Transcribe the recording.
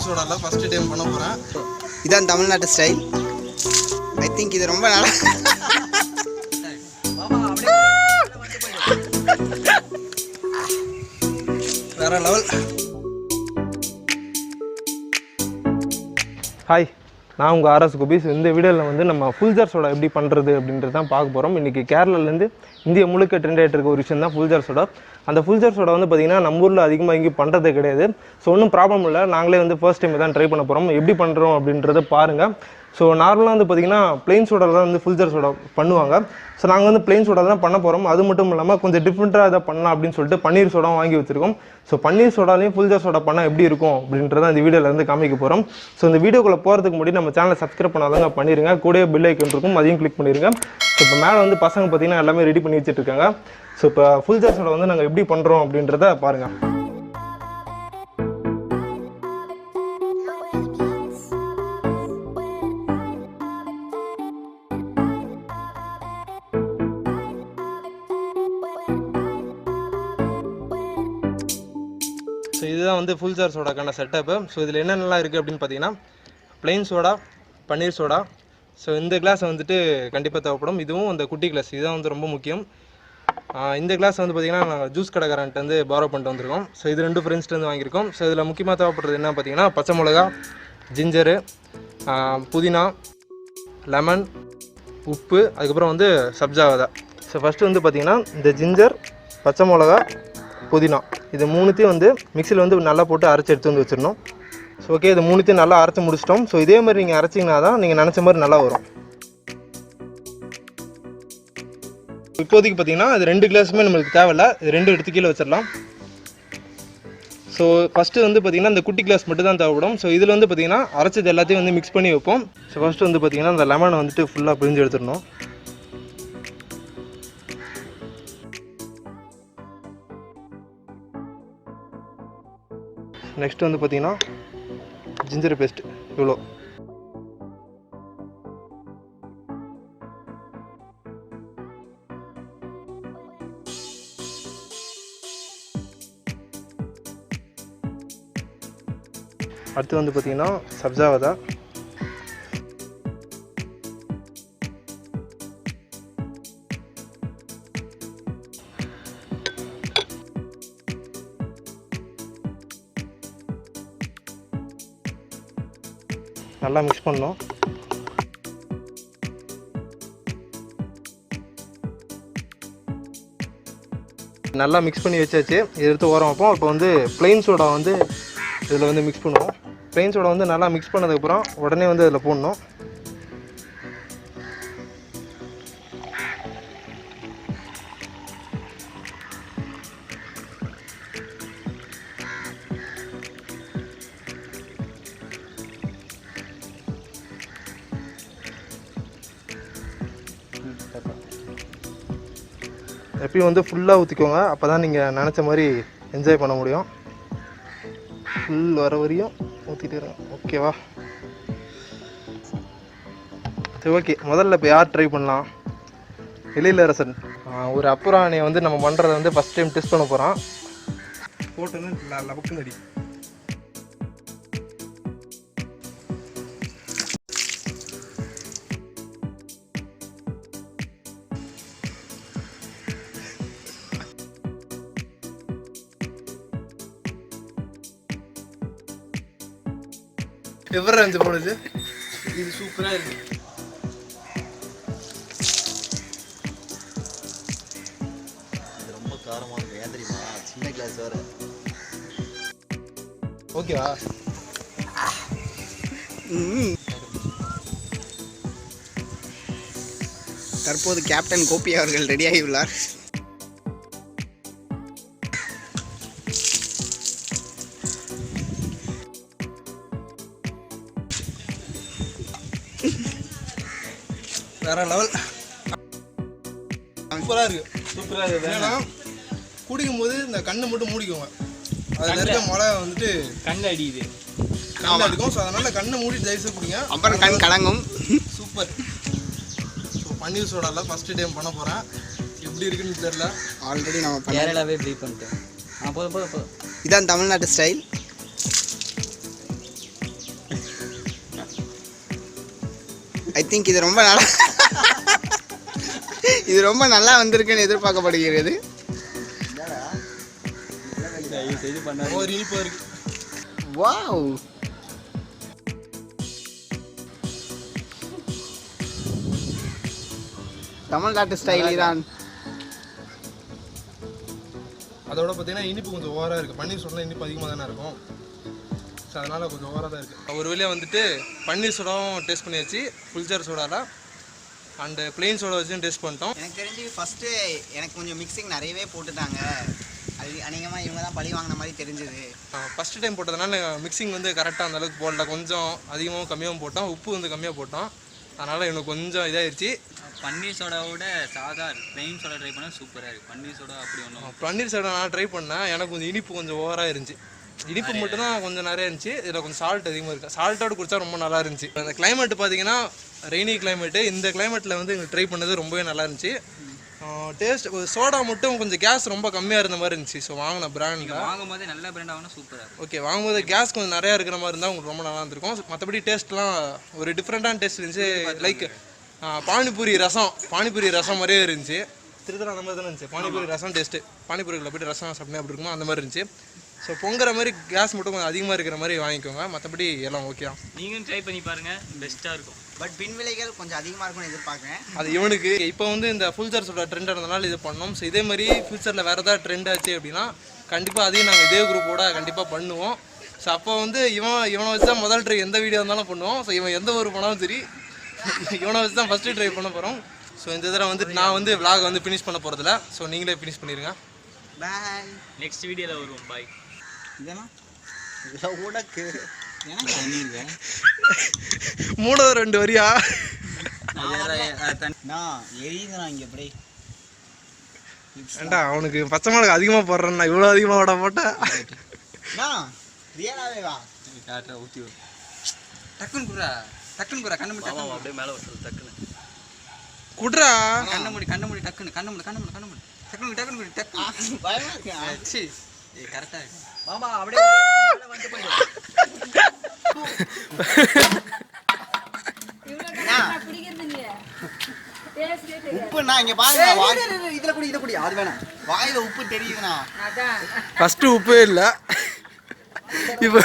பன்னீர் சோடால first time பண்ண போறேன். இதான் தமிழ்நாட்டு ஸ்டைல். ஐ திங்க் இது ரொம்ப நல்லா வேற லெவல். ஹாய், நான் உங்கள் ஆர்எஸ் கோபி. இந்த வீடியோவில் வந்து நம்ம ஃபுல்ஜார் சோடா எப்படி பண்ணுறது அப்படின்றது தான் பார்க்க போகிறோம். இன்றைக்கி கேரளாலேருந்து இந்தியா முழுக்க ட்ரெண்ட் ஆகிட்டு இருக்க ஒரு விஷயம் தான் ஃபுல்ஜார் சோடா. அந்த ஃபுல்ஜார் சோடா வந்து பார்த்திங்கன்னா நம்ம ஊரில் அதிகமாக இங்கே பண்ணுறதே கிடையாது. ஸோ ஒன்றும் ப்ராப்ளம் இல்லை, நாங்களே வந்து ஃபர்ஸ்ட் டைம் தான் ட்ரை பண்ண போகிறோம். எப்படி பண்ணுறோம் அப்படின்றத பாருங்கள். ஸோ நார்மலாக வந்து பார்த்திங்கன்னா ப்ளெயின் சோடாவில் தான் வந்து ஃபுல்ஜார் சோடா பண்ணுவாங்க. ஸோ நாங்கள் வந்து ப்ளெயின் சோடா தான் பண்ண போகிறோம். அது மட்டும் இல்லாமல் கொஞ்சம் டிஃப்ரெண்ட்டாக இதை பண்ணலாம் அப்படின்னு சொல்லிட்டு பன்னீர் சோடா வாங்கி வச்சுருக்கோம். ஸோ பன்னீர் சோடாலையும் ஃபுல்ஜார் சோடா பண்ணால் எப்படி இருக்கும் அப்படின்றத இந்த வீடியோவில் வந்து காமிக்க போகிறோம். ஸோ இந்த வீடியோக்குள்ளே போகிறதுக்கு முன்னாடி நம்ம சேனலை சப்ஸ்கிரைப் பண்ணாதவங்க பண்ணிடுங்க. கூடவே பெல் ஐக்கன் இருக்கும், அதையும் கிளிக் பண்ணிடுங்க. ஸோ இப்போ மேலே வந்து பசங்க பார்த்திங்கன்னா எல்லாமே ரெடி பண்ணி வச்சுட்டு இருக்காங்க. ஸோ இப்போ ஃபுல்ஜார் சோடா வந்து நாங்கள் எப்படி பண்ணுறோம் அப்படின்றத பாருங்கள். ஸோ இதுதான் வந்து ஃபுல்ஜார் சோடாக்கான செட்டப்பு. ஸோ இதில் என்னென்னலாம் இருக்குது அப்படின்னு பார்த்தீங்கன்னா ப்ளெயின் சோடா, பன்னீர் சோடா. ஸோ இந்த கிளாஸ் வந்துட்டு கண்டிப்பாக தேவைப்படும். இதுவும் அந்த குட்டி கிளாஸ், இதுதான் வந்து ரொம்ப முக்கியம். இந்த கிளாஸ் வந்து பார்த்திங்கன்னா நாங்கள் ஜூஸ் கடைக்காரன்ட்டு வந்து பாரோ பண்ணிட்டு வந்திருக்கோம். ஸோ இது 2 ஃப்ரெண்ட்ஸ்லேருந்து வாங்கியிருக்கோம். ஸோ இதில் முக்கியமாக தேவைப்படுறது என்ன பார்த்தீங்கன்னா பச்சை மிளகா, ஜிஞ்சரு, புதினா, லெமன், உப்பு, அதுக்கப்புறம் வந்து சப்ஜா விதை. ஸோ ஃபஸ்ட்டு வந்து பார்த்திங்கன்னா இந்த ஜிஞ்சர், பச்சை மிளகா, புதினா இது 3த்தையும் வந்து மிக்சியில் வந்து நல்லா போட்டு அரைச்சி எடுத்து வந்து வச்சிடணும். ஸோ ஓகே, இது 3த்தையும் நல்லா அரைச்சி முடிச்சிட்டோம். ஸோ இதே மாதிரி நீங்கள் அரைச்சிங்கன்னா தான் நீங்கள் நினச்ச மாதிரி நல்லா வரும். இப்போதைக்கு பார்த்தீங்கன்னா இது 2 கிளாஸுமே நம்மளுக்கு தேவையில்லை, இது 2 எடுத்து கீழே வச்சிடலாம். ஸோ ஃபஸ்ட்டு வந்து பார்த்திங்கன்னா இந்த குட்டி கிளாஸ் மட்டும் தான் தேவைப்படும். ஸோ இதில் வந்து பார்த்திங்கன்னா அரைச்சது எல்லாத்தையும் வந்து மிக்ஸ் பண்ணி வைப்போம். ஸோ ஃபஸ்ட்டு வந்து பார்த்திங்கன்னா இந்த லெமனை வந்துட்டு ஃபுல்லாக பிழிஞ்சு எடுத்துடணும். நெக்ஸ்ட் வந்து பார்த்திங்கன்னா ஜிஞ்சர் பேஸ்ட் இவ்வளோ. அடுத்து வந்து பார்த்திங்கன்னா சப்ஜா விதை, நல்லா மிக்ஸ் பண்ணணும். நல்லா மிக்ஸ் பண்ணி வச்சாச்சு. இது எடுத்து ஓரம் வைப்போம். இப்போ வந்து ப்ளெயின் சோடா வந்து இதில் வந்து மிக்ஸ் பண்ணுவோம். ப்ளெயின் சோடா வந்து நல்லா மிக்ஸ் பண்ணதுக்கப்புறம் உடனே வந்து அதில் போடணும். எப்பயும் வந்து ஃபுல்லாக ஊற்றிக்கோங்க, அப்போ தான் நீங்கள் நினச்ச மாதிரி என்ஜாய் பண்ண முடியும். ஃபுல் வர வரையும் ஊற்றிட்டு இருங்க, ஓகேவா? சரி, ஓகே. முதல்ல இப்போ யார் ட்ரை பண்ணலாம்? எழிலரசன். ஒரு அப்புறாணியை வந்து நம்ம பண்ணுறதை வந்து ஃபஸ்ட் டைம் டெஸ்ட் பண்ண போகிறோம். போட்டுன்னு லபக்குன்னு அடி. எவ்வளோ இருந்துச்சு போடுது? இது சூப்பராக இருக்கு. இது ரொம்ப காரமாக இருக்கு. ஏன் தெரியுமா? சின்ன கிளாஸ் வேறு. ஓகேவா? தற்போது கேப்டன் கோபி அவர்கள் ரெடியாகியுள்ளார். வேற லெவல். சூப்பராக இருக்குது. சூப்பராக இருக்குது. ஏன்னா குடிக்கும்போது இந்த கண்ணை மட்டும் மூடிக்கோங்க, அதில் இருக்க மழை வந்துட்டு கண் அடிக்குது, கண் அடிக்கும். ஸோ அதனால் கண்ணை மூடி தயவுசெய்து குடிங்க, அப்புறம் கண் கலங்கும். சூப்பர். ஸோ பன்னீர் சோடாவில் ஃபஸ்ட்டு டைம் பண்ண போகிறேன். எப்படி இருக்குன்னு தெரியல. ஆல்ரெடி நம்ம கேரளாவே ப்ரீ பண்ணிட்டேன். போதும். இதான் தமிழ்நாட்டு ஸ்டைல். ஐ திங்க் இது ரொம்ப நல்லா வந்திருக்குன்னு எதிர்பார்க்கப்படுகிறது. ஒரு இனிப்பா இருக்கு. வாவ், தமிழ்நாட்டு ஸ்டைல் தான். அதோட பார்த்தீங்கன்னா இனிப்பு கொஞ்சம் ஓவராக இருக்குது. பன்னீர் சோடா இனிப்பு அதிகமாக தானே இருக்கும். ஸோ அதனால் கொஞ்சம் ஓவராக தான் இருக்குது. ஒரு வழியாக வந்துட்டு பன்னீர் சோடாவும் டேஸ்ட் பண்ணியாச்சு, ஃபுல்ஜார் சோடாவில் அண்டு பிளெயின் சோடா வச்சும் டேஸ்ட் பண்ணிட்டோம். எனக்கு தெரிஞ்சு ஃபஸ்ட்டு எனக்கு கொஞ்சம் மிக்சிங் நிறையவே போட்டுட்டாங்க. அது அநேகமாக இவங்க தான் பழி வாங்கின மாதிரி தெரிஞ்சுது. ஃபஸ்ட்டு டைம் போட்டதுனால மிக்சிங் வந்து கரெக்டாக அந்தளவுக்கு போடல. கொஞ்சம் அதிகமாகவும் கம்மியாகவும் போட்டோம். உப்பு வந்து கம்மியாக போட்டோம். அதனால் எனக்கு கொஞ்சம் இதாகிடுச்சு. பன்னீர் சோடாவோட சாதா பிளெயின் சோடா ட்ரை பண்ணால் சூப்பராக இருக்குது. பன்னீர் சோடா அப்படி ஒன்றும். பன்னீர் சோடா நான் ட்ரை பண்ணேன். எனக்கு கொஞ்சம் இனிப்பு கொஞ்சம் ஓவராக இருந்துச்சு. இனிப்பு மட்டும்தான் கொஞ்சம் நிறைய இருந்துச்சு. இதில் கொஞ்சம் சால்ட் அதிகமாக இருக்குது. சால்ட்டோடு குடித்தா ரொம்ப நல்லா இருந்துச்சு. அந்த கிளைமேட் பார்த்தீங்கன்னா ரெய்னி கிளைமேட்டு. இந்த கிளைமேட்டில் வந்து எங்களுக்கு ட்ரை பண்ணது ரொம்பவே நல்லா இருந்துச்சு. டேஸ்ட் சோடா மட்டும் கொஞ்சம் கேஸ் ரொம்ப கம்மியாக இருந்த மாதிரி இருந்துச்சு. ஸோ வாங்கின பிராண்டில் வாங்கும் போதே நல்ல பிராண்ட் வாங்கினா சூப்பராக இருக்கும். ஓகே, வாங்கும்போது கேஸ் கொஞ்சம் நிறையா இருக்கிற மாதிரி இருந்தால் உங்களுக்கு ரொம்ப நல்லா இருந்திருக்கும். மற்றபடி டேஸ்ட்லாம் ஒரு டிஃப்ரெண்ட்டான டேஸ்ட் இருந்துச்சு. லைக் பானிபூரி ரசம் மாதிரியே இருந்துச்சு. திருத்தரம் அந்த மாதிரி தானே இருந்துச்சு. பானிபூரி ரசம் டேஸ்ட்டு. பானிபூரியில் போய்ட்டு ரசம் சாப்பிட்டேன் அப்படி இருக்குமோ அந்த மாதிரி இருந்துச்சு. ஸோ பொங்குற மாதிரி கேஸ் மட்டும் கொஞ்சம் அதிகமாக இருக்கிற மாதிரி வாங்கிக்கோங்க. மற்றபடி எல்லாம் ஓகே தான். நீங்களும் ட்ரை பண்ணி பாருங்கள், பெஸ்ட்டாக இருக்கும். பட் பின் விலைகள் கொஞ்சம் அதிகமாக இருக்கும்னு எதிர்பார்க்குறேன். அது இவனுக்கு இப்போ வந்து இந்த ஃபுல்ஜார் சோடா ட்ரெண்ட் இருந்தனால இது பண்ணோம். ஸோ இதே மாதிரி ஃபியூச்சரில் வேறு ஏதாவது ட்ரெண்ட் ஆச்சு அப்படின்னா கண்டிப்பாக அதையும் நாங்கள் இதே குரூப்போட கண்டிப்பாக பண்ணுவோம். ஸோ அப்போ வந்து இவனை வச்சு தான் முதல் ட்ரை எந்த வீடியோ இருந்தாலும் பண்ணுவோம். ஸோ இவன் எந்த ஒரு பணமும் சரி இவனை வச்சு தான் ஃபஸ்ட்டு ட்ரை பண்ண போகிறோம். ஸோ இந்த தடவை வந்து நான் வந்து விளாக் வந்து ஃபினிஷ் பண்ண போகிறதில்ல. ஸோ நீங்களே ஃபினிஷ் பண்ணிடுங்க. பாய், நெக்ஸ்ட் வீடியோவில் வருவோம். பாய். இதெல்லாம் உனக்கு எனக்கு பண்ணியிருக்கேன். 3 2 வரியா நான் எரியுதுண்ணா இங்கே எப்படி ஏண்டா அவனுக்கு பச்சை மிளகா அதிகமாக போடுறேன்னா இவ்வளோ அதிகமாக விட போட்டேன். ரியலாகவே வா காட்டுற ஊற்றி டக்குன்னு குறா கண்ணு முடி அப்படியே மேலே வச்சு டக்குன்னு குட்ரா கண்ணு முடி டக்குன்னு கண்ணு முடி டக்குன்னு பயமா இருக்கேன். சரி கரெக்டாக இருக்கு. மாமா அப்படியே உப்புண்ணா இங்க பாருங்க. இதுல குடி அது வேணாம். வாயில உப்பு தெரியுதுண்ணா. ஃபஸ்ட்டு உப்பே இல்லை இப்போ